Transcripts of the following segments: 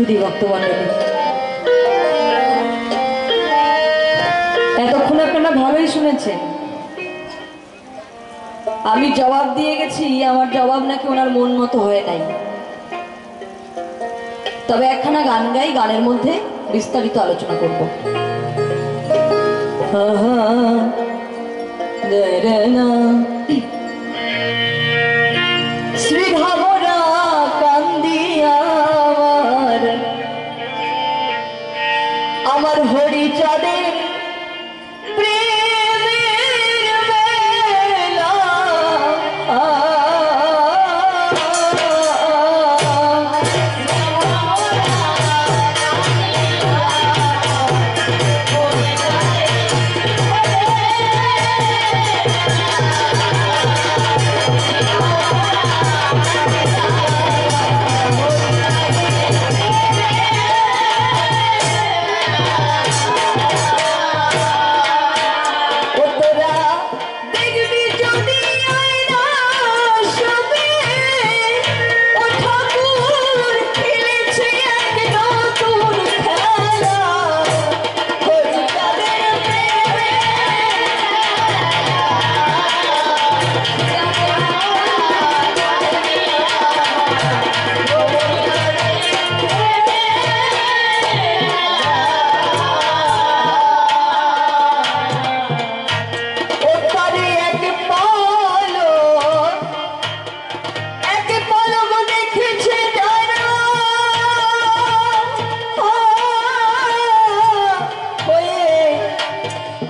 সুধী ভক্তমণ্ডলী, এতক্ষণ আপনারা ভালোই শুনেছেন। আমি জবাব দিয়ে গেছি, আমার জবাব নাকি ওনার মন মতো হয় নাই। তবে একখানা গান গাই, গানের মধ্যে বিস্তারিত আলোচনা করব। শ্রীভাবরা কান্দিয়া আমার হরিচাঁদের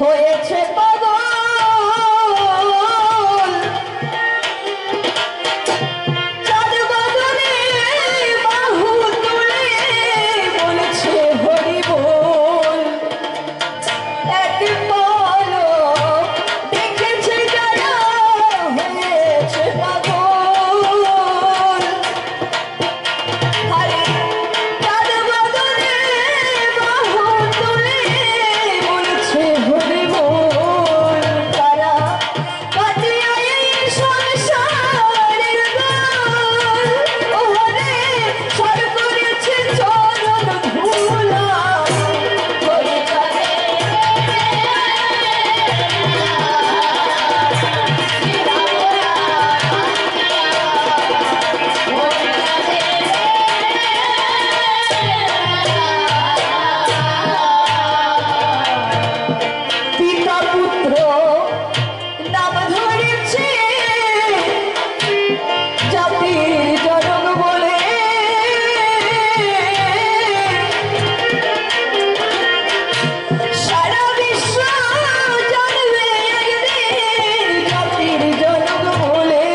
হয়েছে পাগল, চাঁদ বদলে বাহু তুলে বলেছে হরি বল। এক পলক দেখেছে যারা হয়েছে পাগল, আরে চাঁদ বদলে বাহু তুলে বলেছে হরি বল। তারা কাটিয়ে এই সংসারের গান, ওরে সর করেছে চরণ ধুলা। হরি চাঁদে পিতা পুত্র নাম ধরেছে জাতির জনক বলে, সারা বিশ্ব জানবে একদিন জাতির জনক বলে।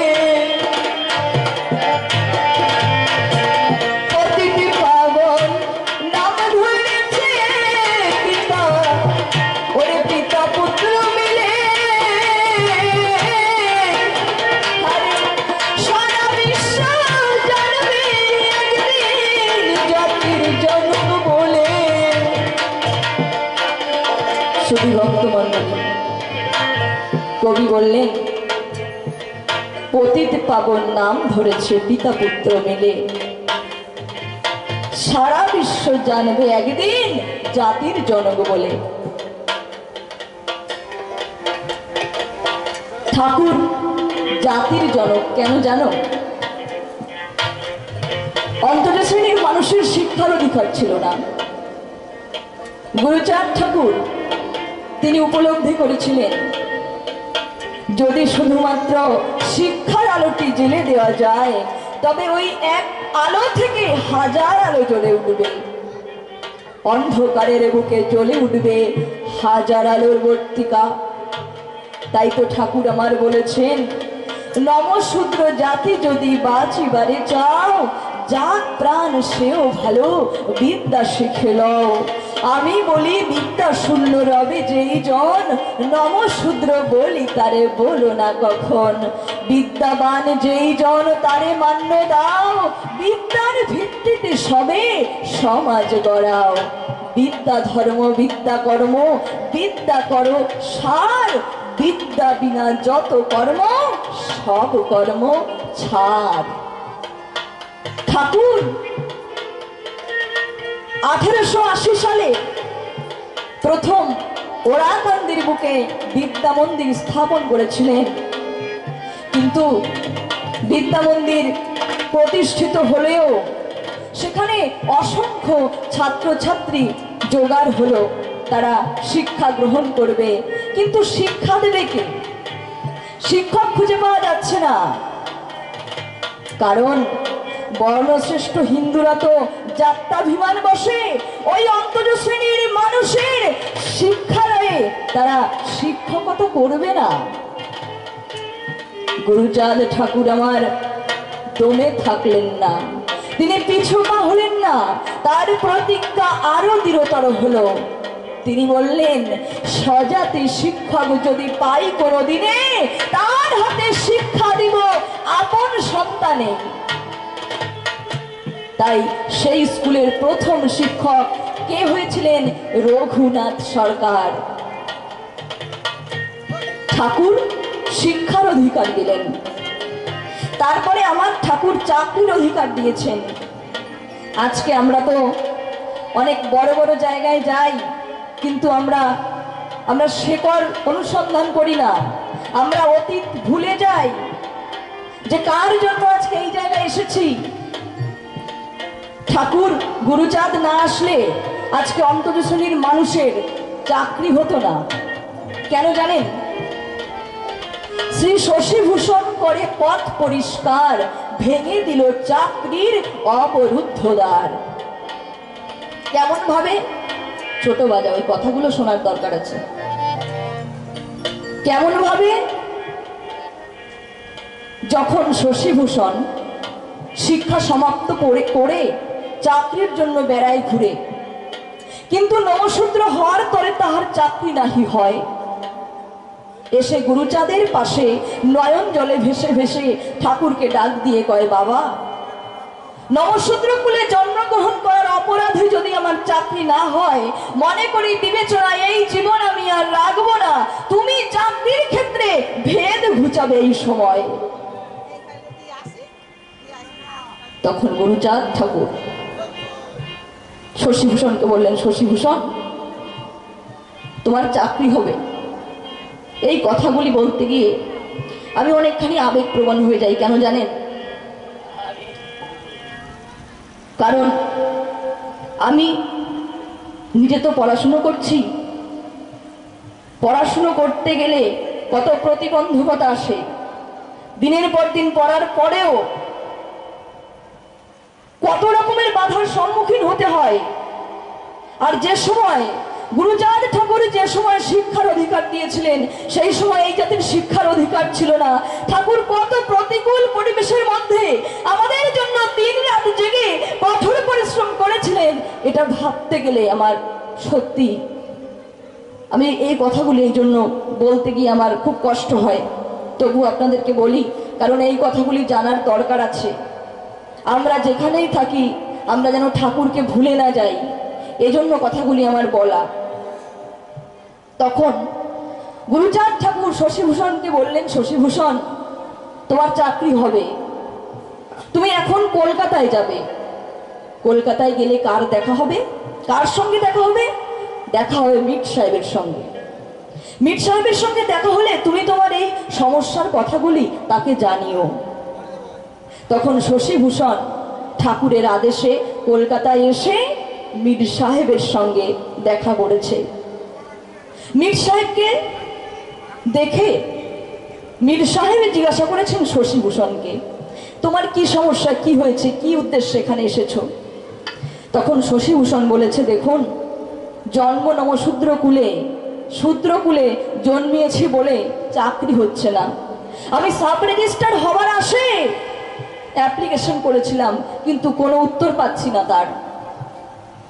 প্রতিটি পাগল নাম ধরেছে পিতা, ওরে পিতা পুত্র মিলে। আরে সারা বিশ্ব জানবে একদিন জাতির জনক বলে। সুধী ভক্তমণ্ডলী, কবি বললেন পতিত পাবন নাম ধরেছে পিতা পুত্র মিলে, সারা বিশ্ব জানবে একদিন জাতির জনক বলে। ঠাকুর জাতির জনক কেন জানো? অন্তর শ্রেণীর মানুষের শিক্ষার অধিকার ছিল না। গুরুচাঁদ ঠাকুর তিনি উপলব্ধি করেছিলেন, যদি শুধুমাত্র শিক্ষার আলোটি জ্বেলে দেওয়া যায় তবে ওই এক আলো থেকে হাজার আলো জ্বলে উঠবে, অন্ধকারের বুকে জ্বলে উঠবে হাজার আলোর বর্তিকা। তাই তো ঠাকুর আমার বলেছেন, নমশূদ্র জাতি যদি বাঁচিবারে চাও, জাত প্রাণ সেও ভালো বিদ্যা শিখে লও। আমি বলি বিদ্যা শূন্য রবে যেই জন, নমশূদ্র বলি তারে বলো না কখন। বিদ্যাবান যেই জন তারে মান্য দাও, বিদ্যার ভিত্তিতে সবে সমাজ গড়াও। বিদ্যা ধর্ম বিদ্যা কর্ম, বিদ্যা করো সার, বিদ্যা বিনা যত কর্ম সব কর্ম ছাড়। ঠাকুর 1880 সালে প্রথম ওরাকান্দির বুকে বিদ্যা মন্দির স্থাপন করেছিলেন, কিন্তু বিদ্যা মন্দির প্রতিষ্ঠিত হলেও সেখানে অসংখ্য ছাত্রছাত্রী জোগাড় হলো, তারা শিক্ষা গ্রহণ করবে, কিন্তু শিক্ষা দেবে কে? শিক্ষক খুঁজে পাওয়া যাচ্ছে না। কারণ বর্ণশ্রেষ্ঠ হিন্দুরা তো যাত্রাভিমান বসে ওই অন্তজ শ্রেণীর মানুষের শিক্ষালয়ে তারা শিক্ষকতা করবে না। গুরুচাঁদ ঠাকুর আমার দমে থাকলেন না, তিনি পিছু পা হলেন না, তার প্রতিজ্ঞা আরো দৃঢ়তর হলো। তিনি বললেন, স্বজাতি শিক্ষক যদি পাই কোনোদিনে, তার হাতে শিক্ষা দিব আপন সন্তানে। তাই সেই স্কুলের প্রথম শিক্ষক কে হয়েছিলেন? রঘুনাথ সরকার। ঠাকুর শিক্ষার অধিকার দিলেন, তারপরে আমার ঠাকুর চাকরির অধিকার দিয়েছেন। আজকে আমরা তো অনেক বড় বড় জায়গায় যাই, কিন্তু আমরা শেকড় অনুসন্ধান করি না, আমরা অতীত ভুলে যাই যে কার জন্য আজকে এই জায়গায় এসেছি। ঠাকুর গুরুচাঁদ না আসলে আজকে অন্তজ শ্রেণীর মানুষের চাকরি হতো না। কেন জানেন? শ্রী শশীভূষণ করে পথ পরিষ্কার, ভেঙে দিল চাকরির অবরুদ্ধ দ্বার। কেমন ভাবে? ছোট বাজা, ওই কথাগুলো শোনার দরকার আছে। কেমন ভাবে? যখন শশীভূষণ শিক্ষা সমাপ্ত করে চাকরির জন্য বেড়ায় ঘুরে, কিন্তু নমশূদ্র হওয়ার তরে তাহার চাকরি নাহি হয়, এসে গুরুচাঁদের পাশে নয়ন জলে ভেসে ভেসে ঠাকুরকে ডাক দিয়ে কয়, বাবা, নমশূদ্র কুলে জন্মগ্রহণ করার অপরাধে যদি আমার চাকরি না হয়, মনে করি বিবেচনা এই জীবন আমি আর রাখবো না, তুমি চাকরির ক্ষেত্রে ভেদ ঘুচাবে এই সময়। তখন গুরুচাঁদ ঠাকুর শশীভূষণকে বললেন, শশীভূষণ, তোমার চাকরি হবে। এই কথাগুলি বলতে গিয়ে আমি অনেকখানি আবেগপ্রবণ হয়ে যাই। কেন জানেন? কারণ আমি নিজে তো পড়াশুনো করছি, পড়াশুনো করতে গেলে কত প্রতিবন্ধকতা আসে, দিনের পর দিন পড়ার পরেও কত রকমের বাধার সম্মুখীন হতে হয়। আর যে সময় গুরুচাঁদ ঠাকুর যে সময় শিক্ষার অধিকার দিয়েছিলেন, সেই সময় এই জাতির শিক্ষার অধিকার ছিল না। ঠাকুর কত প্রতিকূল পরিবেশের মধ্যে আমাদের জন্য দিন রাত জেগে কঠোর পরিশ্রম করেছিলেন, এটা ভাবতে গেলে আমার সত্যি, আমি এই কথাগুলি এই জন্য বলতে গিয়ে আমার খুব কষ্ট হয়। তবু আপনাদেরকে বলি, কারণ এই কথাগুলি জানার দরকার আছে। আমরা যেখানেই থাকি আমরা যেন ঠাকুরকে ভুলে না যাই, এজন্য কথাগুলি আমার বলা। তখন গুরুচাঁদ ঠাকুর শশীভূষণকে বললেন, শশীভূষণ, তোমার চাকরি হবে, তুমি এখন কলকাতায় যাবে। কলকাতায় গেলে কার দেখা হবে? কার সঙ্গে দেখা হবে? দেখা হবে মিট সাহেবের সঙ্গে। মিট সাহেবের সঙ্গে দেখা হলে তুমি তোমার এই সমস্যার কথাগুলি তাকে জানিও। তখন শশীভূষণ ঠাকুরের আদেশে কলকাতায় এসে মির সাহেবের সঙ্গে দেখা করেছে। মির সাহেবকে দেখে মির সাহেব জিজ্ঞাসা করেছেন শশীভূষণকে, তোমার কি সমস্যা, কি হয়েছে, কি উদ্দেশ্যে এখানে এসেছো? তখন শশীভূষণ বলেছে, দেখুন, জন্ম নমশূদ্র কুলে, শূদ্র কুলে জন্মিয়েছি বলে চাকরি হচ্ছে না। আমি সাব রেজিস্ট্রার হবার আশে অ্যাপ্লিকেশন করেছিলাম, কিন্তু কোনো উত্তর পাচ্ছি না তার।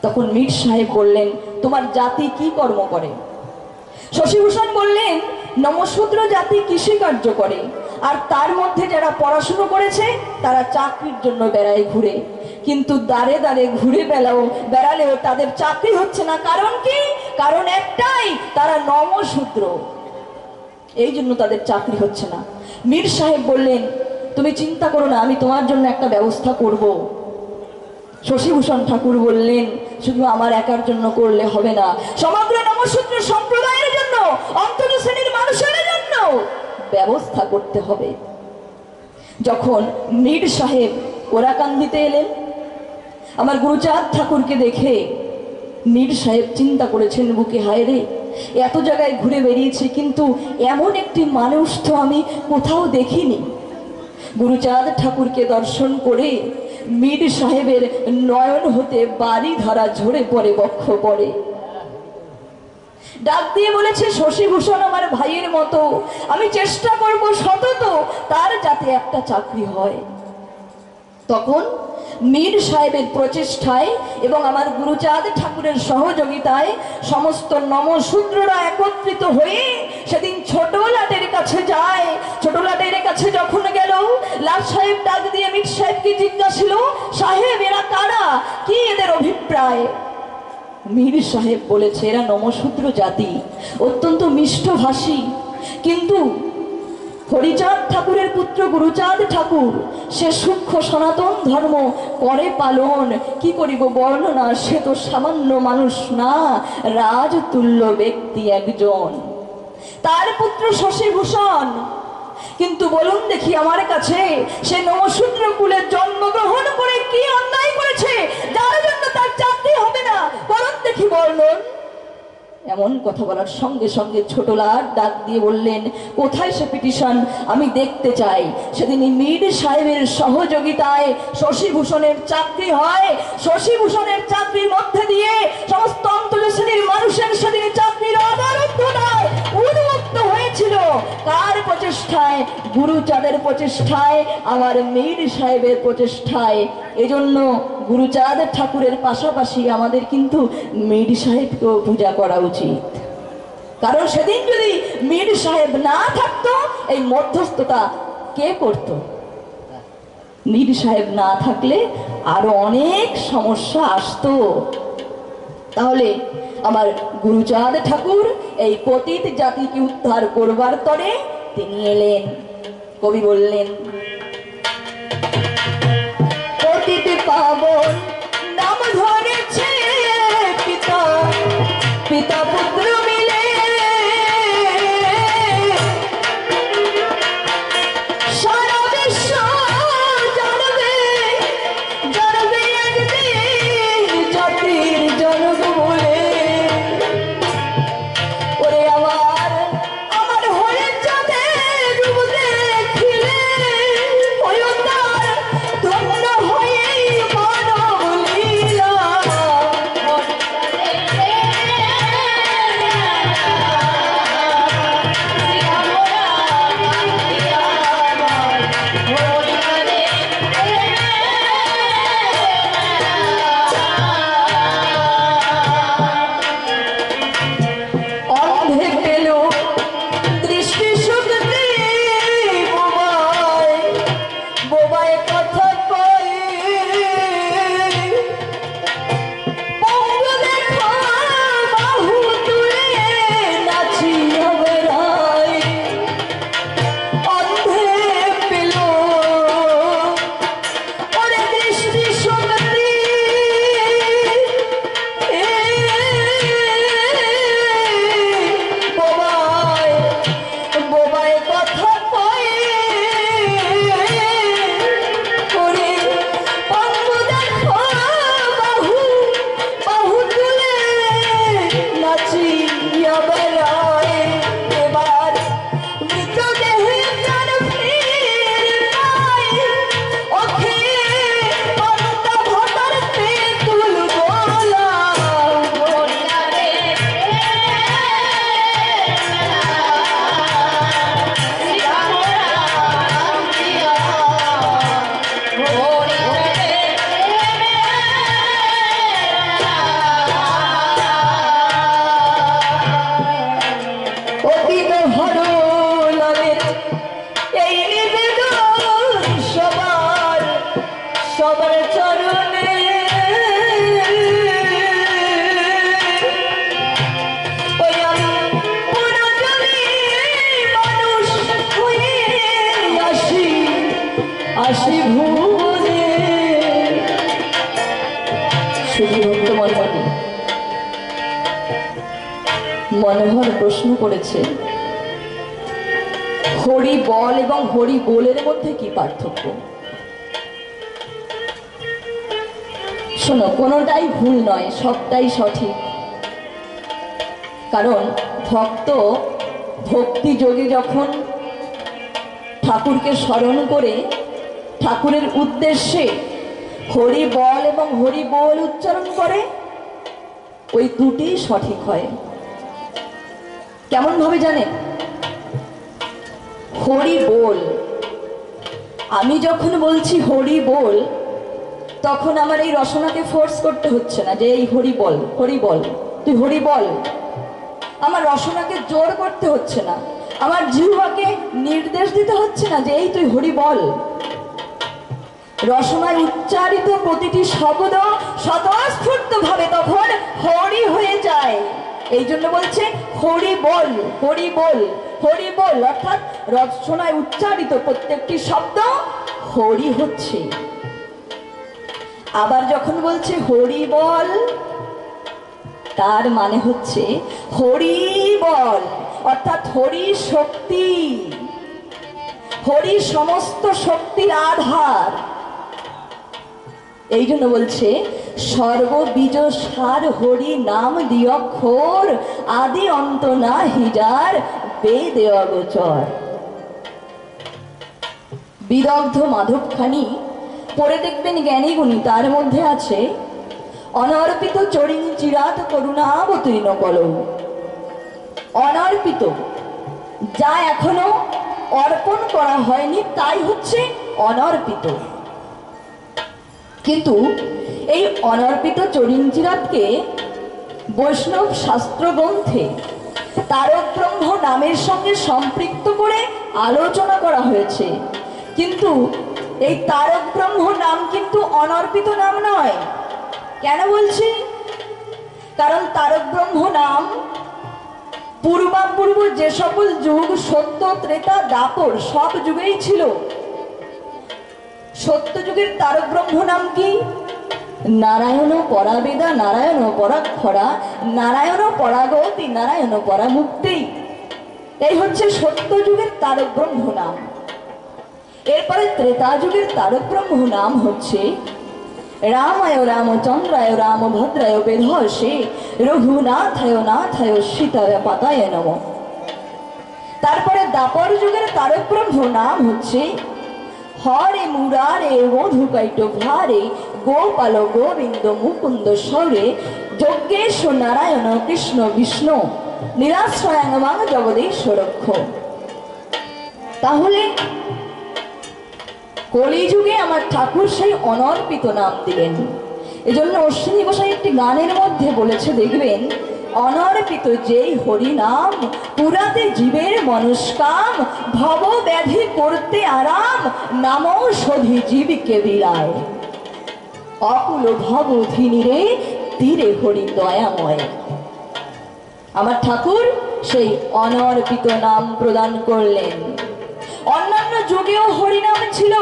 তখন মির সাহেব বললেন, তোমার জাতি কি কর্ম করে? শশীভূষণ বললেন, নমশূদ্র জাতি কৃষিকার্য করে, আর তার মধ্যে যারা পড়াশুনো করেছে তারা চাকরির জন্য বেড়ায় ঘুরে, কিন্তু দাঁড়ে দাঁড়ে ঘুরে বেড়ালেও তাদের চাকরি হচ্ছে না। কারণ কি? কারণ একটাই, তারা নমশূদ্র, এই জন্য তাদের চাকরি হচ্ছে না। মির সাহেব বললেন, তুমি চিন্তা করো না, আমি তোমার জন্য একটা ব্যবস্থা করব। শশীভূষণ ঠাকুর বললেন, শুধু আমার একার জন্য করলে হবে না, সমগ্র নমশূদ্র সম্প্রদায়ের জন্য, অন্তত শ্রেণীর মানুষের জন্য ব্যবস্থা করতে হবে। যখন মীর সাহেব ওরাকান্দিতে এলেন, আমার গুরুচাঁদ ঠাকুরকে দেখে মীর সাহেব চিন্তা করেছেন, বুকে হায় রে, এত জায়গায় ঘুরে বেরিয়েছি কিন্তু এমন একটি মানুষ তো আমি কোথাও দেখিনি। গুরুচাঁদ ঠাকুরকে দর্শন করে মীর সাহেবের নয়ন হতে বাড়ি ধারা ঝরে পড়ে, বক্ষ পড়ে। ডাক দিয়ে বলেছে, শশীভূষণ আমার ভাইয়ের মতো, আমি চেষ্টা করব সতত তার যাতে একটা চাকরি হয়। তখন মীর সাহেবের প্রচেষ্টায় এবং আমার গুরুচাঁদ ঠাকুরের সহযোগিতায় সমস্ত নমশূদ্ররা একত্রিত হয়ে সেদিন ছোট লাটের কাছে যায়। ছোট লাটের কাছে যখন গেল, লাট সাহেব ডাক দিয়ে মীর সাহেবকে জিজ্ঞাসিল, সাহেব এরা কারা, কি এদের অভিপ্রায়? মীর সাহেব বলেছে, এরা নমশূদ্র জাতি, অত্যন্ত মিষ্টভাষী, কিন্তু হরিচাঁদ ঠাকুরের পুত্র গুরুচাঁদ ঠাকুর সে সূক্ষ্ম সনাতন ধর্ম করে পালন, কি করিব বর্ণনা, সে তো সামান্য মানুষ না, রাজতুল্য ব্যক্তি একজন, তার পুত্র শশীভূষণ। কিন্তু বলুন দেখি আমার কাছে, সে নমশূদ্র কুলে জন্মগ্রহণ করে কি অন্যায় করেছে যার জন্য তার চাকরি হবে না? বলুন দেখি বর্ণন। এমন কথা বলার সঙ্গে সঙ্গে ছোট লাট ডাক দিয়ে বললেন, কোথায় সে পিটিশন, আমি দেখতে চাই। সেদিনই মীর সাহেবের সহযোগিতায় শশীভূষণের চাকরি হয়। শশীভূষণের চাকরির মধ্যে দিয়ে সমস্ত অন্তর শ্রেণীর মানুষের সেদিন চাকরির অবরুদ্ধতায় উন্মুক্ত হয়েছিল। কার প্রচেষ্টায়? গুরুচাঁদের প্রচেষ্টায়, আমার মীর সাহেবের প্রচেষ্টায়। এজন্য গুরুচাঁদ ঠাকুরের পাশাপাশি আমাদের কিন্তু মীর সাহেবকেও পূজা করা উচিত। কারণ সেদিন যদি মীর সাহেব না থাকতো, এই মধ্যস্থতা কে করত? মীর সাহেব না থাকলে আরো অনেক সমস্যা আসতো। তাহলে আমার গুরুচাঁদ ঠাকুর এই পতিত জাতিকে উদ্ধার করবার তরে তিনি এলেন। কবি বললেন, পতিত পাবন নাম ধরেছে পিতা, পিতা পুত্র মিলে সারা বিশ্ব জানবে, জানবে একদিন জাতির জনক বলে। ওরে আমার আমার হয়ে যাবে রূপ দেখিলে, ওই তার ধন্য হয়ে মানব লীলা। অন্ধে পেল দৃষ্টি শক্তি বোবায়, বোবায় কথা কয়, পঙ্গ দেখা বাহু তুলে নাচিয়া বেড়ায়। অন্ধে পেল ওরে দৃষ্টি শক্তি, বোবায় বোবায় কথা কয়, ওরে পঙ্গ দেখা বাহু বাহু তুলে নাচিয়া বেড়ায়। এবার মৃতদেহে প্রাণ ফিরে পায়, ওখে পান্তা ভাতার তেঁতুল গলা। অতীত হরলালের এই নিবেদন সবার সবার চরণে। ওই আমি পুনর্জন্মে মানুষ হয়ে আসি, আসি ভুবনে। শুধু ভক্তমন্ডলী মনোহর প্রশ্ন করেছে, হরি বল এবং হরি বোলের মধ্যে কি পার্থক্য? শোনো, কোনোটাই ভুল নয়, সবটাই সঠিক। কারণ ভক্ত ভক্তি যোগে যখন ঠাকুরকে স্মরণ করে ঠাকুরের উদ্দেশ্যে হরি বল এবং হরি বল উচ্চারণ করে, ওই দুটি সঠিক হয়। কেমন ভাবে জানেন? হরি বল, আমি যখন বলছি হরি বল, তখন আমার এই রসনাকে ফোর্স করতে হচ্ছে না যে এই হরি বল, হরি বল, তুই হরি বল। আমার রসনাকে জোর করতে হচ্ছে না, আমার জিহ্বাকে নির্দেশ দিতে হচ্ছে না যে এই তুই হরি বল। রসনায় উচ্চারিত প্রতিটি শব্দ স্বতঃস্ফূর্ত ভাবে তখন হরি হয়ে যায়। এই জন্য বলছে হরি বল, হরি বল, হরি বল, অর্থাৎ রসনায় উচ্চারিত প্রত্যেকটি শব্দ হরি হচ্ছে। আবার যখন বলছে হরি বল, তার মানে হচ্ছে হরি বল, অর্থাৎ হরি শক্তি, হরি সমস্ত শক্তির আধার। এই জন্য বলছে সর্ববীজ সার হরি নাম দিয়ক্ষর, আদি অন্ত না হিজার বেদে অগোচর। বিদগ্ধ মাধবখানি পড়ে দেখবেন জ্ঞানী গুণী, তার মধ্যে আছে অনর্পিত চরিণ চিরাত করুণাবতীর্ণ কলম। অনর্পিত, যা এখনো অর্পণ করা হয়নি তাই হচ্ছে অনর্পিত। কিন্তু এই অনর্পিত চরিণ চিরাতকে বৈষ্ণব শাস্ত্র গ্রন্থে তারক ব্রহ্ম নামের সঙ্গে সম্পৃক্ত করে আলোচনা করা হয়েছে। কিন্তু এই তারক ব্রহ্ম নাম কিন্তু অনর্পিত নাম নয়। কেন বলছি? কারণ তারক ব্রহ্ম নাম পূর্বাপূর্ব যে সকল যুগ, সত্য, ত্রেতা, দ্বাপর, সব যুগেই ছিল। সত্য যুগের তারক ব্রহ্ম নাম কি? নারায়ণ পরাবেদা, নারায়ণ পরাক্ষরা, নারায়ণ পরাগতি, নারায়ণ পরামুক্তি। এই হচ্ছে সত্য যুগের তারক ব্রহ্ম নাম। এরপরে ত্রেতা যুগের তারক ব্রহ্ম নাম হচ্ছে রামায় রামচন্দ্রায় রামভদ্রায় বেধসে রঘুনাথায় নাথায় সীতায় পাতায় নম। তারপরে দ্বাপর যুগের তারক ব্রহ্ম নাম হচ্ছে হরে মুরারে মধুকৈট ভারে গোপাল গোবিন্দ মুকুন্দ সরে যজ্ঞেশ নারায়ণ কৃষ্ণ বিষ্ণু নিরাশ্রয়াঙ্গমাং জগদীশ রক্ষ। তাহলে কলিযুগে আমার ঠাকুর সেই অনর্পিত নাম দিলেন। এজন্য অশ্বিনী গোসাই একটি গানের মধ্যে বলেছে, দেখবেন, অনর্পিত যেই হরি নাম পুরাতে জীবের মনস্কাম, ভব ব্যাধি করতে আরাম, নাম সধি জীবকে বিলায়, অকুল ভব ধীরে তীরে হরি দয়াময়। আমার ঠাকুর সেই অনর্পিত নাম প্রদান করলেন। অন্যান্য যুগেও হরিনাম ছিল,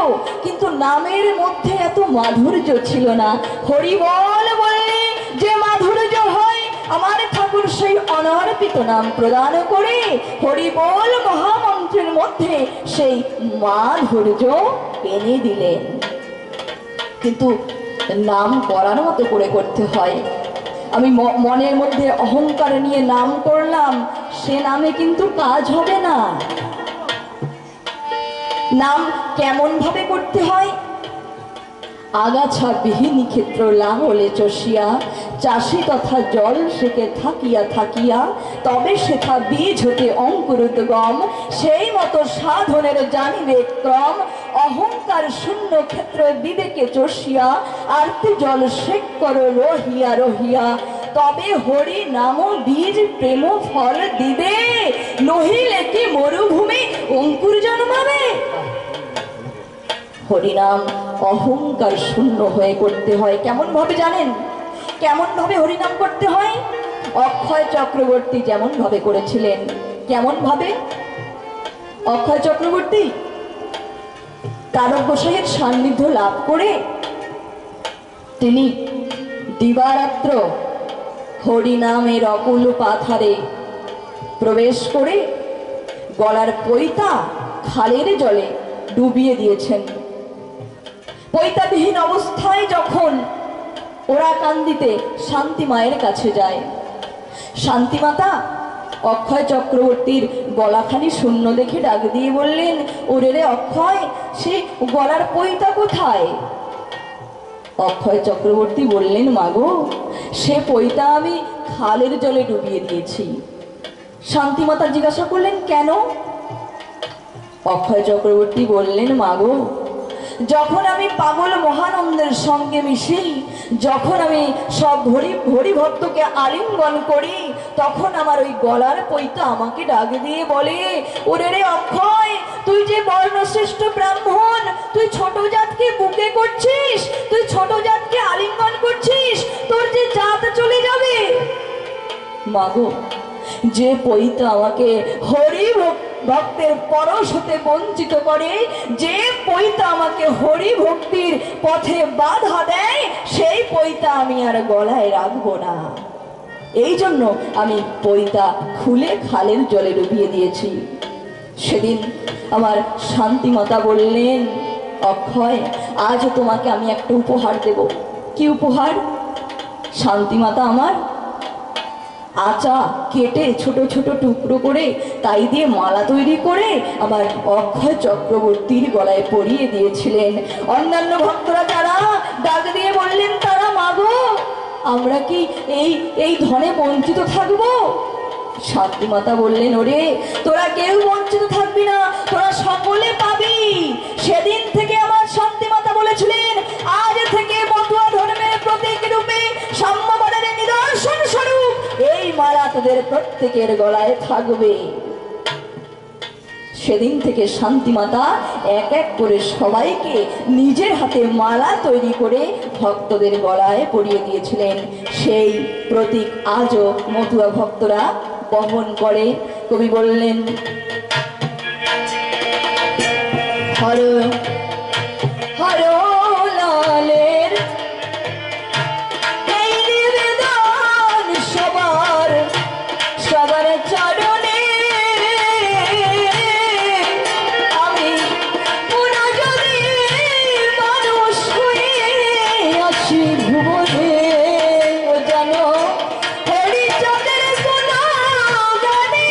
কিন্তু নামের মধ্যে এত মাধুর্য ছিল না। হরি বল বললে যে মাধুর্য হয়, আমার ঠাকুর সেই অনর্পিত নাম প্রদান করে হরি বল মহামন্ত্রের মধ্যে সেই মাধুর্য এনে দিলেন। কিন্তু নাম করার মতো করে করতে হয়। আমি মনের মধ্যে অহংকার নিয়ে নাম করলাম, সে নামে কিন্তু কাজ হবে না। নাম কেমন ভাবে করতে হয়? আগাছা বিহীন ক্ষেত্র লাঙলে চষিয়া, চাষি তথা জল সেকে থাকিয়া থাকিয়া, তবে সেথা বীজ হতে অঙ্কুরিত গম, সেই মতো সাধনের জানিবে ক্রম। অহংকার শূন্য ক্ষেত্র বিবেকে চষিয়া, আরতি জল সেক করো রহিয়া রহিয়া, তবে হরি নাম বীজ প্রেম ফল দিবে, নহিলে কি মরুভূমি অঙ্কুর জন্মাবে। হরিনাম অহংকার শূন্য হয়ে করতে হয়। কেমন ভাবে জানেন? কেমন ভাবে হরিনাম করতে হয়? অক্ষয় চক্রবর্তী যেমন ভাবে করেছিলেন। কেমন ভাবে? অক্ষয় চক্রবর্তী তারক গোসাইয়ের সান্নিধ্য লাভ করে তিনি দিবারাত্র হরিনামের অকুল পাথারে প্রবেশ করে গলার পৈতা খালের জলে ডুবিয়ে দিয়েছেন। পৈতাবিহীন অবস্থায় যখন ওরা কান্দিতে শান্তি মায়ের কাছে যায়, শান্তিমাতা অক্ষয় চক্রবর্তীর গলাখানি শূন্য দেখে ডাক দিয়ে বললেন, ওরে রে অক্ষয়, সে গলার পৈতা কোথায়? অক্ষয় চক্রবর্তী বললেন, মাগো, সে পৈতা আমি খালের জলে ডুবিয়ে দিয়েছি। শান্তিমাতা জিজ্ঞাসা করলেন, কেন? অক্ষয় চক্রবর্তী বললেন, মাগো, যখন আমি পাগল মহানন্দের সঙ্গে মিশি, যখন আমি সব হরি ভক্তকে আলিঙ্গন করি, তখন আমার ওই গলার পৈতা আমাকে ডাক দিয়ে বলে, ওরে রে অক্ষয়, তুই যে বর্ণশ্রেষ্ঠ ব্রাহ্মণ, তুই ছোট জাতকে বুকে করছিস, তুই ছোট জাতকে আলিঙ্গন করছিস, তোর যে জাত চলে যাবে। মাগো, যে পৈতা আমাকে হরি ভক্তের পরশ হতে বঞ্চিত করে, যে পৈতা আমাকে হরি ভক্তির পথে বাধা দেয়, সেই পৈতা আমি আর গলায় রাখবো না। এই জন্য আমি পৈতা খুলে খালের জলে ডুবিয়ে দিয়েছি। সেদিন আমার শান্তিমাতা বললেন, অক্ষয়, আজ তোমাকে আমি একটা উপহার দেব। কি উপহার? শান্তিমাতা আমার আচা কেটে ছোট ছোট টুকরো করে তাই দিয়ে মালা তৈরি করে আমার অক্ষয় চক্রবর্তীর গলায় পরিয়ে দিয়েছিলেন। অন্যান্য ভক্তরা যারা ডাক দিয়ে বললেন, তারা, মাগো, আমরা কি এই ধনে বঞ্চিত থাকবো? শান্তিমাতা বললেন, ওরে, তোরা কেউ বঞ্চিত থাকবি না, তোরা সকলে পাবি। সেদিন থেকে আমার শান্তিমাতা বলেছিলেন, আজ থেকে মতুয়া ধর্মের প্রতীক রূপে সাম্যবাদের নিদর্শন স্বরূপ এই মালা তোদের প্রত্যেকের গলায় থাকবে। সেদিন থেকে শান্তিমাতা এক এক করে সবাইকে নিজের হাতে মালা তৈরি করে ভক্তদের গলায় পরিয়ে দিয়েছিলেন। সেই প্রতীক আজও মতুয়া ভক্তরা বহন করে। কবি বললেন, হর হর লালের এই নিবেদন সবার সবার চরণে, আমি পুরো যদি মানুষ হয়ে আসি ভুবনে, জানো হরিচাঁদের গুণগানে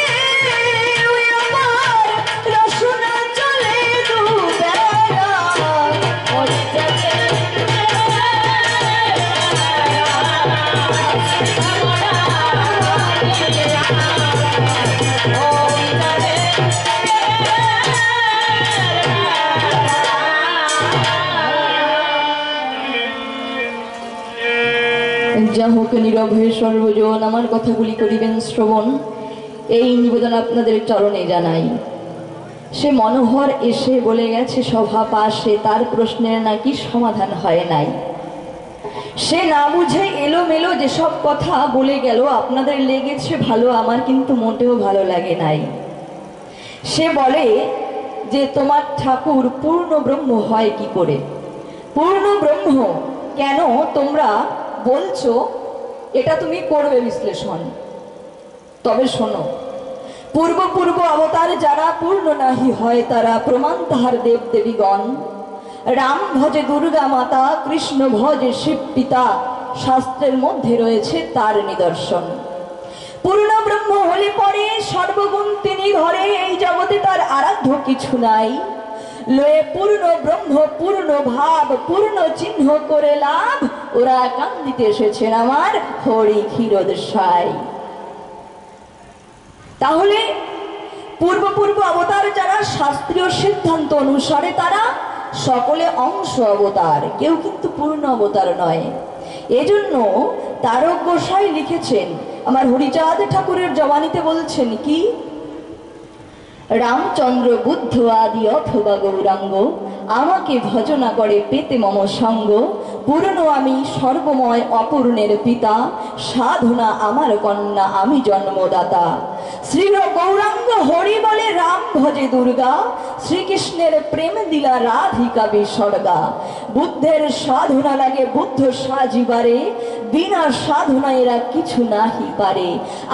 আমার রসনা চলে দুবেলা। যা হোক, নীরবে সর্বজন আমার কথাগুলি করিবেন শ্রবণ, এই নিবেদন আপনাদের চরণে জানাই। সে মনোহর এসে বলে গেছে সভা পাশে, তার প্রশ্নের নাকি সমাধান হয় নাই। সে না বুঝে এলোমেলো যেসব কথা বলে গেল, আপনাদের লেগেছে ভালো, আমার কিন্তু মোটেও ভালো লাগে নাই। সে বলে যে তোমার ঠাকুর পূর্ণ ব্রহ্ম হয় কি করে? পূর্ণ ব্রহ্ম কেন তোমরা বলছো, এটা তুমি করবে বিশ্লেষণ। তবে শোনো, পূর্ব পূর্ব অবতার যারা পূর্ণ নাহি হয়, তারা প্রমাণ তাহার দেব দেবীগণ। রাম ভজে দুর্গা মাতা, কৃষ্ণ ভজে শিব পিতা, শাস্ত্রের মধ্যে রয়েছে তার নিদর্শন। পূর্ণ ব্রহ্ম হলে পরে সর্বগুণ তিনি ধরে, এই জগতে তার আরাধ্য কিছু নাই। লয়ে পূর্ণ ব্রহ্ম পূর্ণ ভাব, পূর্ণ চিহ্ন করে লাভ, ওরা কান্দিতে এসেছেন আমার হরি ক্ষীরোদশায়। তাহলে পূর্ব পূর্ব অবতার যারা শাস্ত্রীয় সিদ্ধান্ত অনুসারে তারা সকলে অংশ অবতার, কেউ কিন্তু পূর্ণ অবতার নয়। এজন্য তারক গোসাই লিখেছেন, আমার হরিচাঁদ ঠাকুরের জবানিতে বলছেন কি, রামচন্দ্র বুদ্ধ আদি অথবা গৌরাঙ্গ, আমাকে ভজনা করে পেতে মম সঙ্গ। পূর্ণ আমি সর্বময় অপূর্ণের পিতা, সাধনা আমার কন্যা আমি জন্মদাতা। শ্রী গৌরাঙ্গ হরি বলে রাম ভজে দুর্গা, শ্রীকৃষ্ণের প্রেম দিলা রাধিকা বিসর্গা। বুদ্ধের সাধনা লাগে বুদ্ধ সাজিবারে, বিনা সাধনা এরা কিছু নাহি পারে।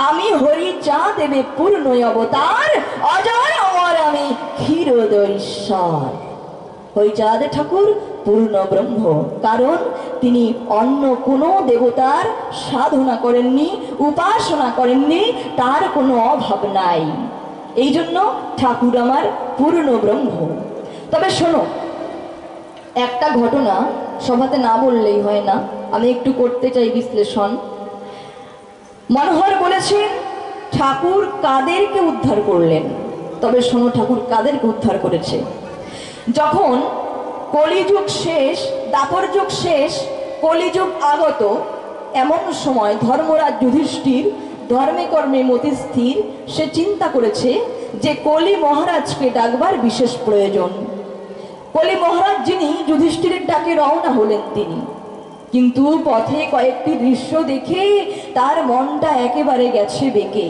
আমি হরি চা দেবে পূর্ণ অবতার, অজয় অমর আমি ক্ষীরোদঈশ্বর। হরিচাঁদ ঠাকুর পূর্ণ ব্রহ্ম, কারণ তিনি অন্য কোনো দেবতার সাধনা করেননি, উপাসনা করেননি, তার কোনো অভাব নাই। এই জন্য ঠাকুর আমার পূর্ণ ব্রহ্ম। তবে শোনো, একটা ঘটনা সভাতে না বললেই হয় না, আমি একটু করতে চাই বিশ্লেষণ। মনোহর বলেছেন ঠাকুর কাদেরকে উদ্ধার করলেন। তবে শোনো, ঠাকুর কাদেরকে উদ্ধার করেছে। যখন কলিযুগ শেষ, দাপর যুগ শেষ, কলিযুগ আগত, এমন সময় ধর্মরাজ যুধিষ্ঠির ধর্মে কর্মে মতিস্থির। সে চিন্তা করেছে যে কলি মহারাজকে ডাকবার বিশেষ প্রয়োজন। কলি মহারাজ যিনি যুধিষ্ঠিরের ডাকে রওনা হলেন তিনি, কিন্তু পথে কয়েকটি দৃশ্য দেখে তার মনটা একেবারে গেছে বেঁকে।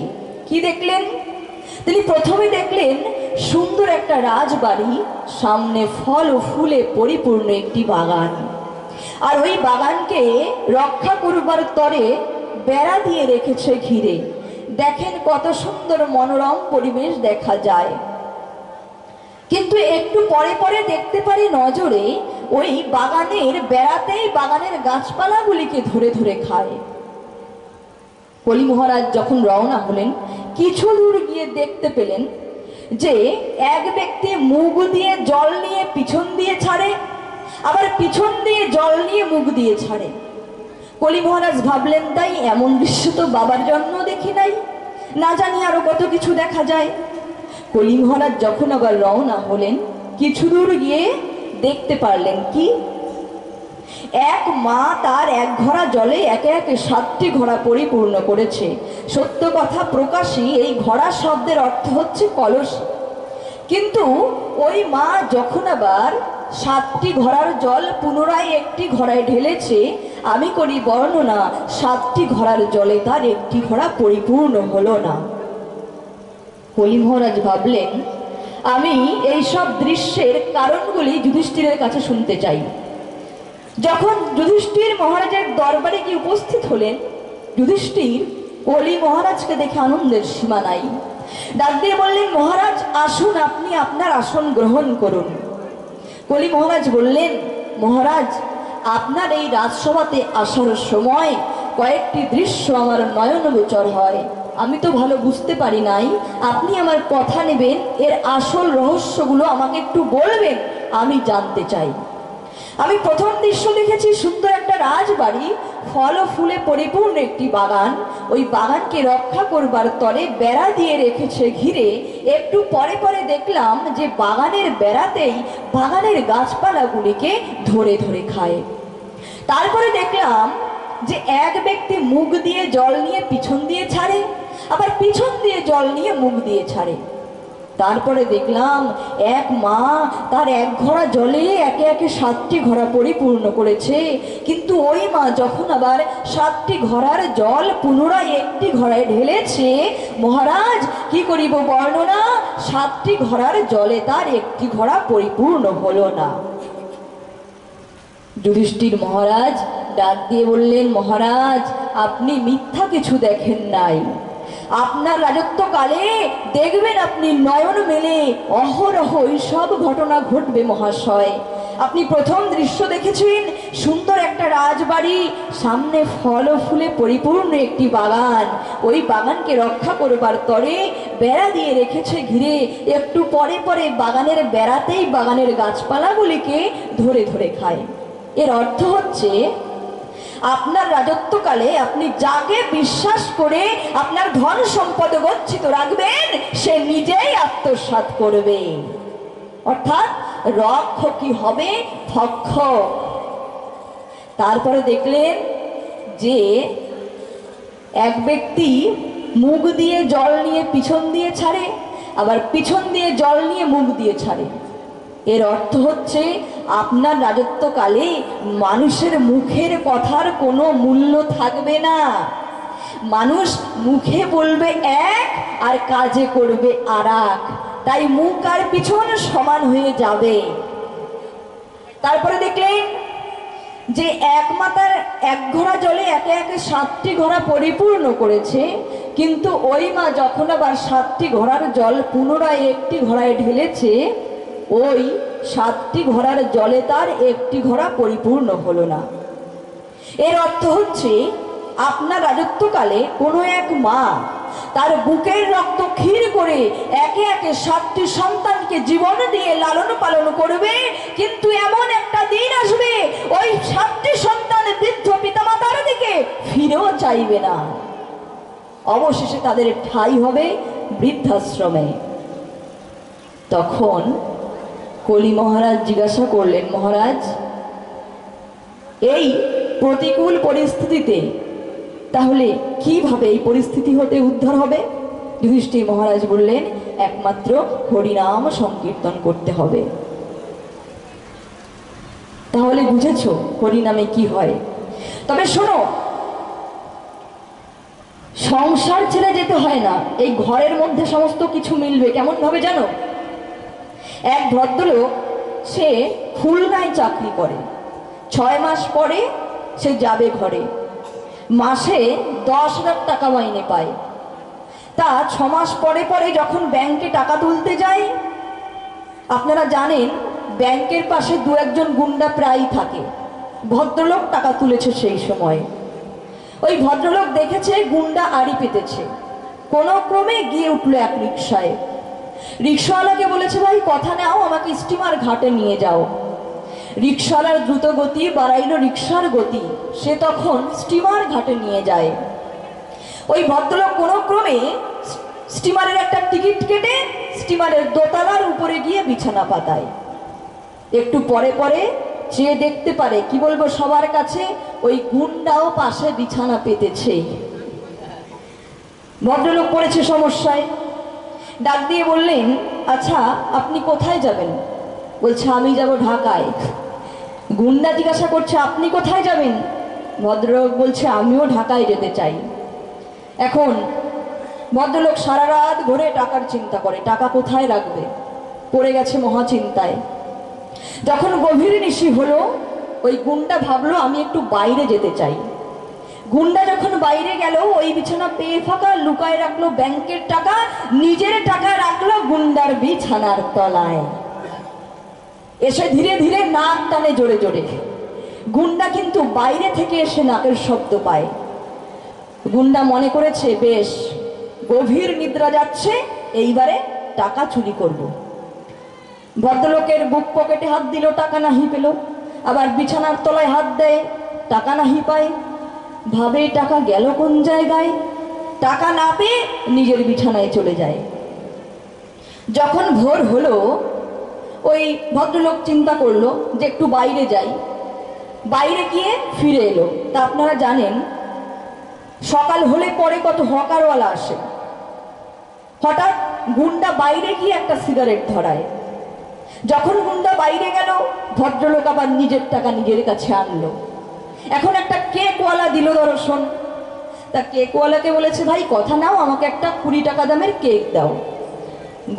কি দেখলেন? তিনি প্রথমে দেখলেন সুন্দর একটা রাজবাড়ি, সামনে ফল ও ফুলে পরিপূর্ণ একটি বাগান, আর ওই বাগানকে রক্ষা করবার তরে বেড়া দিয়ে রেখেছে ঘিরে। দেখেন কত সুন্দর মনোরম পরিবেশ দেখা যায়। কিন্তু একটু পরে পরে দেখতে পারি নজরে ওই বাগানের বেড়াতেই বাগানের গাছপালাগুলিকে ধরে ধরে খায়। কলি মহারাজ যখন রওনা হলেন, কিছু দূর গিয়ে দেখতে পেলেন যে এক ব্যক্তি মুখ দিয়ে জল নিয়ে পিছন দিয়ে ছাড়ে, আবার পিছন দিয়ে জল নিয়ে মুখ দিয়ে ছাড়ে। কলি মহারাজ ভাবলেন, তাই এমন দৃশ্য তো বাবার জন্ম দেখি নাই, না জানি আরো কত কিছু দেখা যায়। কলি মহারাজ যখন আবার রওনা হলেন, কিছু দূর গিয়ে দেখতে পারলেন কি, এক মা তার এক ঘড়া জলে একে একে 7টি ঘড়া পরিপূর্ণ করেছে। সত্য কথা প্রকাশী, এই ঘড়া শব্দের অর্থ হচ্ছে কলসি। কিন্তু ওই মা যখন আবার 7টি ঘড়ার জল পুনরায় একটি ঘড়ায় ঢেলেছে, আমি করি বর্ণনা, 7টি ঘড়ার জলে তার একটি ঘড়া পরিপূর্ণ হলো না। কলি মহারাজ ভাবলেন, আমি এই সব দৃশ্যের কারণগুলি যুধিষ্ঠিরের কাছে শুনতে চাই। যখন যুধিষ্ঠির মহারাজের দরবারে গিয়ে উপস্থিত হলেন, যুধিষ্ঠির কলি মহারাজকে দেখে আনন্দের সীমা নাই। ডাক দিয়ে বললেন, মহারাজ আসুন, আপনি আপনার আসন গ্রহণ করুন। কলি মহারাজ বললেন, মহারাজ আপনার এই রাজসভাতে আসার সময় কয়েকটি দৃশ্য আমার নয়নগোচর হয়, আমি তো ভালো বুঝতে পারি নাই। আপনি আমার কথা নেবেন, এর আসল রহস্যগুলো আমাকে একটু বলবেন, আমি জানতে চাই। আমি প্রথম দৃশ্য দেখেছি সুন্দর একটা রাজবাড়ি, ফল ও ফুলে পরিপূর্ণ একটি বাগান। ওই বাগানকে রক্ষা করবার তরে বেড়া দিয়ে রেখেছে ঘিরে। একটু পরে পরে দেখলাম যে বাগানের বেড়াতেই বাগানের গাছপালাগুলিকে ধরে ধরে খায়। তারপরে দেখলাম যে এক ব্যক্তি মুখ দিয়ে জল নিয়ে পিছন দিয়ে ছাড়ে, আবার পিছন দিয়ে জল নিয়ে মুখ দিয়ে ছাড়ে। তারপরে দেখলাম এক মা তার এক ঘড়া জলে একে একে 7টি ঘড়া পরিপূর্ণ করেছে। কিন্তু ওই মা যখন আবার 7টি ঘড়ার জল পুনরায় একটি ঘড়ায় ঢেলেছে, মহারাজ কি করিব বর্ণনা, 7টি ঘড়ার জলে তার একটি ঘড়া পরিপূর্ণ হলো না। যুধিষ্ঠির মহারাজ ডাক দিয়ে বললেন, মহারাজ আপনি মিথ্যা কিছু দেখেন নাই। আপনার রাজত্বকালে দেখবেন আপনি নয়ন মেলে অহরহ সব ঘটনা ঘটবে মহাশয়। আপনি প্রথম দৃশ্য দেখেছেন সুন্দর একটা রাজবাড়ি, সামনে ফল ও ফুলে পরিপূর্ণ একটি বাগান। ওই বাগানকে রক্ষা করবার তরে বেড়া দিয়ে রেখেছে ঘিরে। একটু পরে পরে বাগানের বেড়াতেই বাগানের গাছপালাগুলিকে ধরে ধরে খায়। এর অর্থ হচ্ছে আপনার রাজত্বকালে আপনি যাকে বিশ্বাস করে আপনার ধন সম্পদ গচ্ছিত রাখবেন, সে নিজেই আত্মসাৎ করবে। অর্থাৎ রক্ষকই হবে ভক্ষক। তারপরে দেখলেন যে এক ব্যক্তি মুখ দিয়ে জল নিয়ে পিছন দিয়ে ছাড়ে, আবার পিছন দিয়ে জল নিয়ে মুখ দিয়ে ছাড়ে। এর অর্থ হচ্ছে আপনার রাজত্বকালে মানুষের মুখের কথার কোনো মূল্য থাকবে না। মানুষ মুখে বলবে এক আর কাজে করবে আরেক, তাই মুখ আর পিছন সমান হয়ে যাবে। তারপরে দেখলেন যে এক মাতার এক ঘোড়া জলে একে একে 7টি ঘোড়া পরিপূর্ণ করেছে, কিন্তু ওই মা যখন আবার 7টি ঘোড়ার জল পুনরায় একটি ঘোড়ায় ঢেলেছে, ওই 7টি ঘোড়ার জলে তার একটি ঘোড়া পরিপূর্ণ হলো না। এর অর্থ হচ্ছে আপনার রাজত্বকালে কোনো এক মা তার বুকের রক্ত ক্ষীর করে একে একে 7টি সন্তানকে জীবন দিয়ে লালন পালন করবে, কিন্তু এমন একটা দিন আসবে ওই 7টি সন্তান বৃদ্ধ পিতামাতার দিকে ফিরেও চাইবে না। অবশেষে তাদের ঠাঁই হবে বৃদ্ধাশ্রমে। তখন কলি মহারাজ জিজ্ঞাসা করলেন, মহারাজ, এই প্রতিকূল পরিস্থিতিতে তাহলে কিভাবে এই পরিস্থিতি হতে উদ্ধার হবে? যুধিষ্ঠির মহারাজ বললেন, একমাত্র হরিনাম সংকীর্তন করতে হবে। তাহলে বুঝেছো হরিনামে কি হয়? তবে শোনো, সংসার ছেড়ে যেতে হয় না, এই ঘরের মধ্যে সমস্ত কিছু মিলবে। কেমন ভাবে জানো? এক ভদ্রলোক, সে খুলনায় চাকরি করে, 6 মাস পরে সে যাবে ঘরে, মাসে 10,000 টাকা মাইনে পায়। তা 6 মাস পরে পরে যখন ব্যাংকে টাকা তুলতে যায়, আপনারা জানেন ব্যাংকের পাশে 2-1 গুন্ডা প্রায়ই থাকে। ভদ্রলোক টাকা তুলেছে সেই সময়, ওই ভদ্রলোক দেখেছে গুন্ডা আড়ি পেতেছে, কোনো ক্রমে গিয়ে উঠলো এক রিক্সায়। রিক্সাওয়ালাকে বলেছে, ভাই কথা নাও, আমাকে স্টিমার ঘাটে নিয়ে যাও। রিক্সাওয়ালার দ্রুত গতি বাড়াইল রিক্সার গতি, সে তখন স্টিমার ঘাটে নিয়ে যায়। ওই ভদ্রলোক কোনো ক্রমে স্টিমারের একটা টিকিট কেটে স্টিমারের দোতলার উপরে গিয়ে বিছানা পাতায়। একটু পরে পরে চেয়ে দেখতে পারে, কি বলবো সবার কাছে, ওই গুন্ডাও পাশে বিছানা পেতেছে। ভদ্রলোক পড়েছে সমস্যায়, ডাক দিয়ে বললেন, আচ্ছা আপনি কোথায় যাবেন? বলছে, আমি যাব ঢাকায়। গুন্ডা জিজ্ঞাসা করছে, আপনি কোথায় যাবেন? ভদ্রলোক বলছে, আমিও ঢাকায় যেতে চাই। এখন ভদ্রলোক সারা রাত ঘুরে টাকার চিন্তা করে, টাকা কোথায় রাখবে, পড়ে গেছে মহা চিন্তায়। যখন গভীর নিশি হলো, ওই গুন্ডা ভাবলো আমি একটু বাইরে যেতে চাই। গুন্ডা যখন বাইরে গেল, ওই বিছানা পেয়ে ফাঁকা, লুকায় রাখলো ব্যাংকের টাকা, নিজের টাকা রাখলো গুন্ডার বিছানার তলায়। এসে ধীরে ধীরে নাক টানে জোরে জোরে। গুন্ডা কিন্তু বাইরে থেকে এসে নাকের শব্দ পায়। গুন্ডা মনে করেছে বেশ গভীর নিদ্রা যাচ্ছে, এইবারে টাকা চুরি করব। ভদ্রলোকের বুক পকেটে হাত দিল, টাকা নাহি পেল। আবার বিছানার তলায় হাত দেয়, টাকা নাহি পায়। ভাবে টাকা গেল কোন জায়গায়, টাকা না পেয়ে নিজের বিছানায় চলে যায়। যখন ভোর হলো, ওই ভদ্রলোক চিন্তা করলো যে একটু বাইরে যাই। বাইরে গিয়ে ফিরে এলো। তা আপনারা জানেন সকাল হলে পরে কত হকারওয়ালা আসে। হঠাৎ গুন্ডা বাইরে গিয়ে একটা সিগারেট ধরায়। যখন গুন্ডা বাইরে গেল, ভদ্রলোক আবার নিজের টাকা নিজের কাছে আনলো। এখন একটা কেকওয়ালা দিল দর্শন। তা কেকওয়ালাকে বলেছে, ভাই কথা নাও, আমাকে একটা 20 টাকা দামের কেক দাও।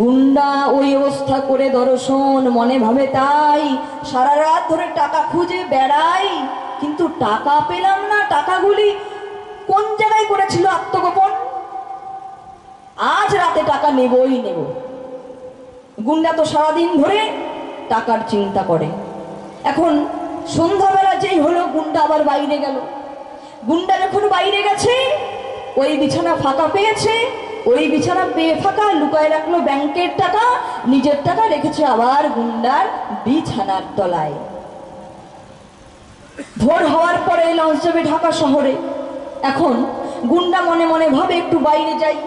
গুন্ডা ওই অবস্থা করে দর্শন, মনে ভাবে তাই, সারা রাত ধরে টাকা খুঁজে বেড়াই, কিন্তু টাকা পেলাম না। টাকাগুলি কোন জায়গায় করেছিল আত্মগোপন, আজ রাতে টাকা নেবই নেব। গুন্ডা তো সারাদিন ধরে টাকার চিন্তা করে। এখন সন্ধ্যাবেলা যেই হলো, গুন্ডা আবার বাইরে গেল। গুন্ডা যখন বাইরে গেছে, ওই বিছানা ফাঁকা পেয়েছে, ওই বিছানা পেয়ে ফাঁকা, লুকায় রাখলো ব্যাংকের টাকা, নিজের টাকা রেখেছে আবার গুন্ডার বিছানার তলায়। ভোর হওয়ার পরে লঞ্চ যাবে ঢাকা শহরে। এখন গুন্ডা মনে মনে ভাবে একটু বাইরে যাই।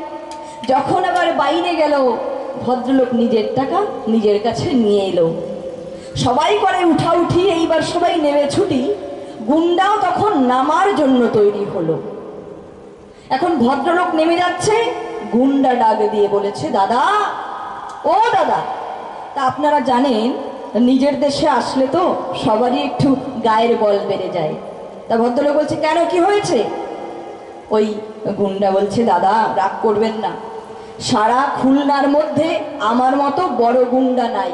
যখন আবার বাইরে গেল, ভদ্রলোক নিজের টাকা নিজের কাছে নিয়ে এলো। সবাই করে উঠাউঠি, এইবার সবাই নেমে ছুটি। গুন্ডাও তখন নামার জন্য তৈরি হলো। এখন ভদ্রলোক নেমে যাচ্ছে, গুন্ডা ডাক দিয়ে বলেছে, দাদা, ও দাদা। তা আপনারা জানেন নিজের দেশে আসলে তো সবারই একটু গায়ের বল বেড়ে যায়। তা ভদ্রলোক বলছে, কেন, কি হয়েছে? ওই গুন্ডা বলছে, দাদা রাগ করবেন না, সারা খুলনার মধ্যে আমার মতো বড় গুন্ডা নাই।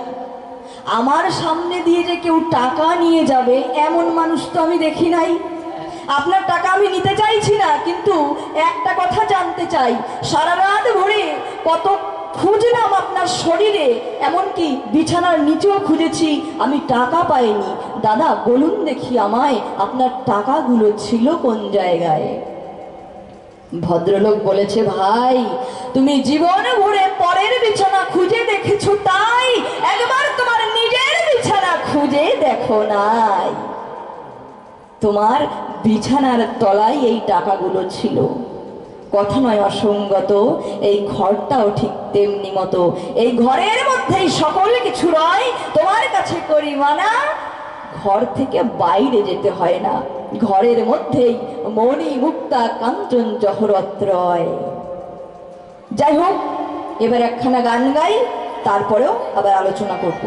আমার সামনে দিয়ে যে কেউ টাকা নিয়ে যাবে এমন মানুষ তো আমি দেখি নাই। আপনার টাকা আমি নিতে চাইছি না, কিন্তু একটা কথা জানতে চাই, সারা রাত ভরে কত খুঁজলাম আপনার শরীরে, এমনকি বিছানার নিচেও খুঁজেছি, আমি টাকা পাইনি। দাদা বলুন দেখি আমায়, আপনার টাকাগুলো ছিল কোন জায়গায়? ভদ্রলোক বলেছে, ভাই তুমি জীবন ভরে পরের বিছানা খুঁজে দেখেছো, তাই একবার তোমার নিজের বিছানা খুঁজে দেখো নাই। তোমার বিছানার তলায় এই টাকাগুলো ছিল। কথা নয় অসঙ্গত, এই ঘরটাও ঠিক তেমনি মতো। এই ঘরের মধ্যেই সকল কিছু রয়, তোমার কাছে করি মানা, ঘর থেকে বাইরে যেতে হয় না, ঘরের মধ্যেই মণি মুক্তা কাঞ্চন জহরত রয়। যাই হোক, এবার একখানা গান গাই, তারপরেও আবার আলোচনা করব।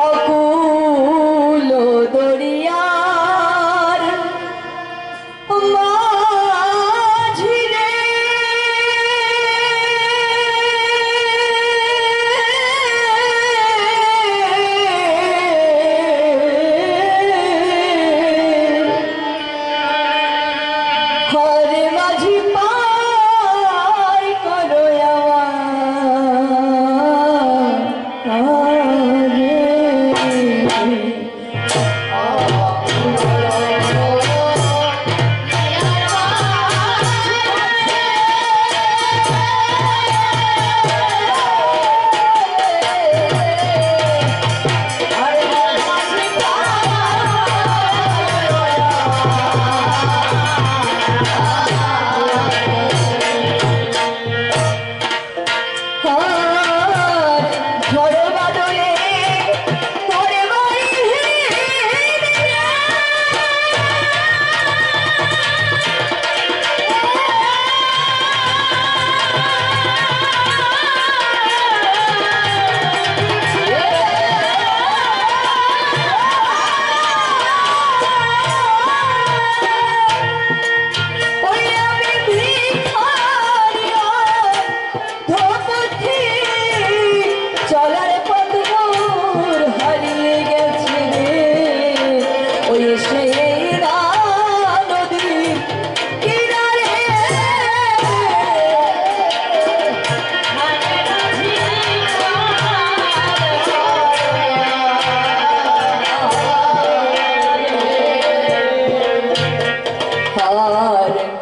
অকুল দরিয়ার মাঝিরে হরে মাঝি পাই করো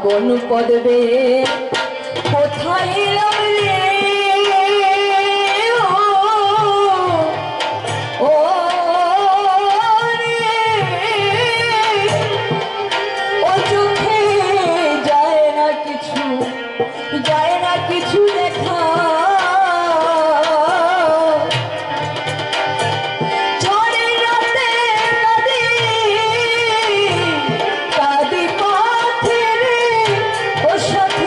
কোন পদবে কোথায় এলাম রে, ও রে, ও চোখে যায় না কিছু, যায় না কিছু দেখা, সাথী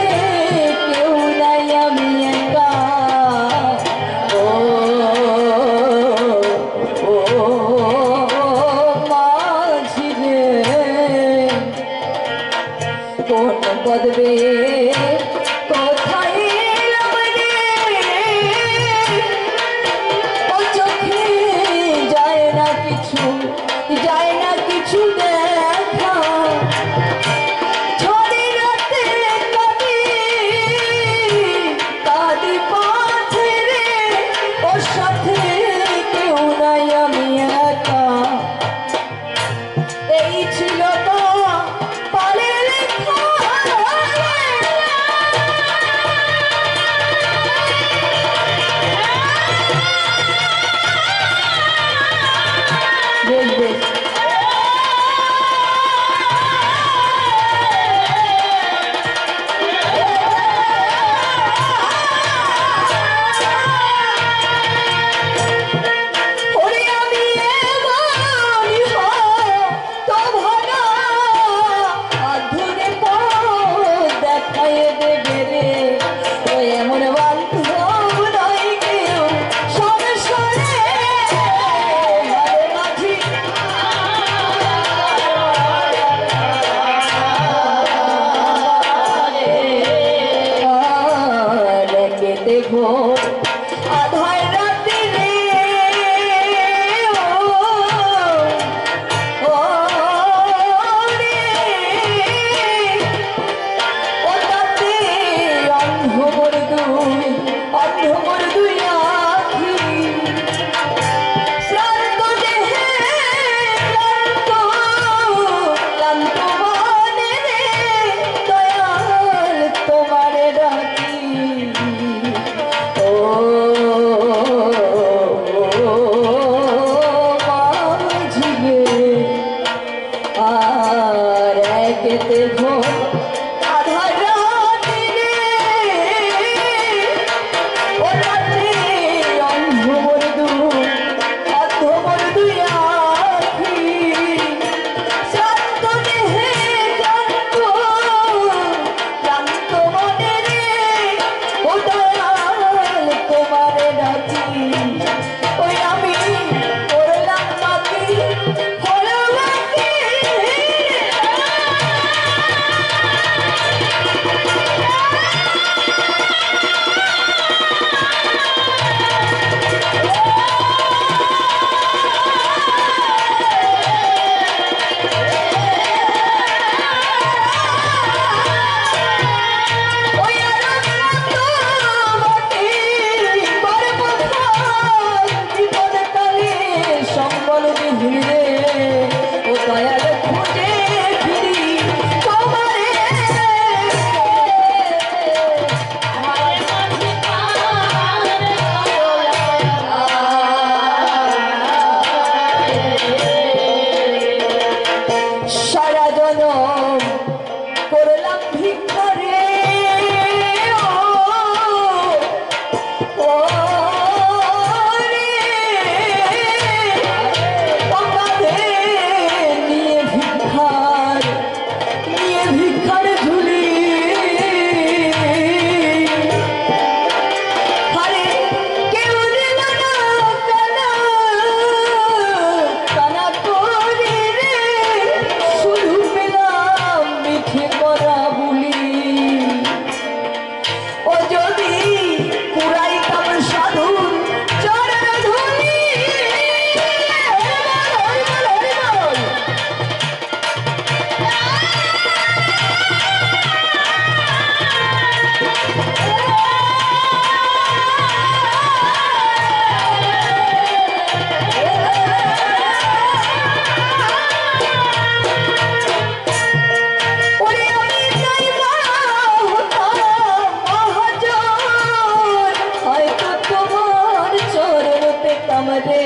দিলাম রে,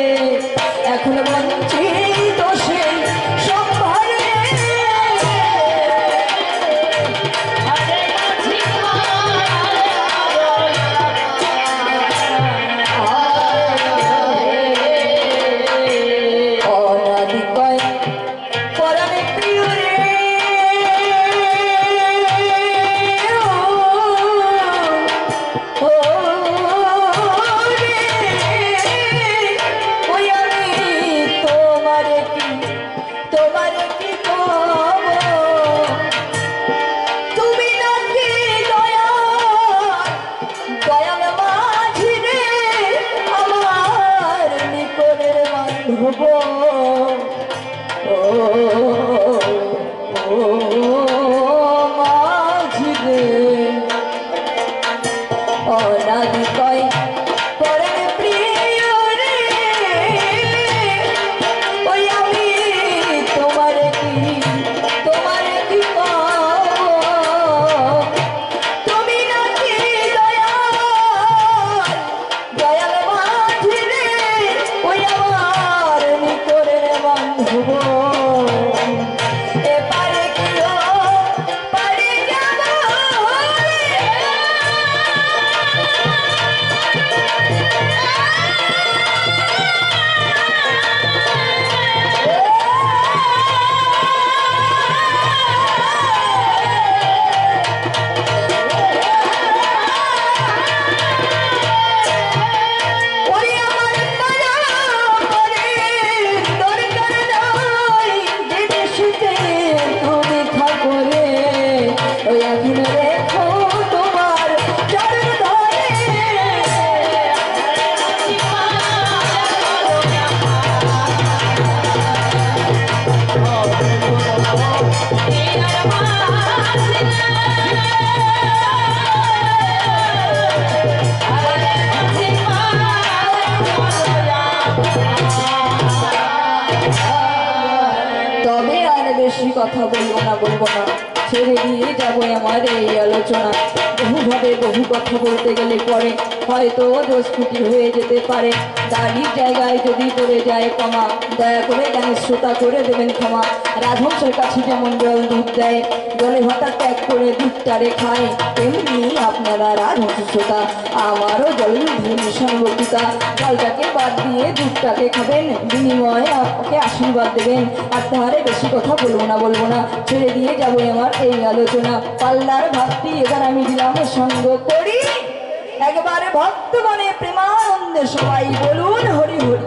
এখন বঞ্চিত সেই সম্ভারে। কথা বলবো না, ছেড়ে দিয়ে যাবো আমার এই আলোচনা। বহুভাবে বহু কথা বলতে গেলে পরে হয়তো দোষ ত্রুটি হয়ে যেতে পারে। দাড়ির জায়গায় যদি পড়ে যায় ক্ষমা, দয়া করে জ্ঞানের শ্রোতা করে দেবেন ক্ষমা। রাধবসের কাছে যেমন জল দুধ দেয়, জলে ভাতা ত্যাগ করে দুধটারে খায়, তেমনি আপনারা রাধবসের শ্রোতা আমারও জল মিশন বক্তৃতা। জলটাকে বাদ দিয়ে দুধটাকে খাবেন, বিনিময়ে আপনাকে আশীর্বাদ দেবেন। আর তাহারে বেশি কথা বলবো না, ছেড়ে দিয়ে যাবো আমার এই আলোচনা। পাল্লার ভাবটি এবার আমি দিলাম সঙ্গ করি, একবারে ভক্তগণে প্রেমানন্দে সবাই বলুন হরি হরি।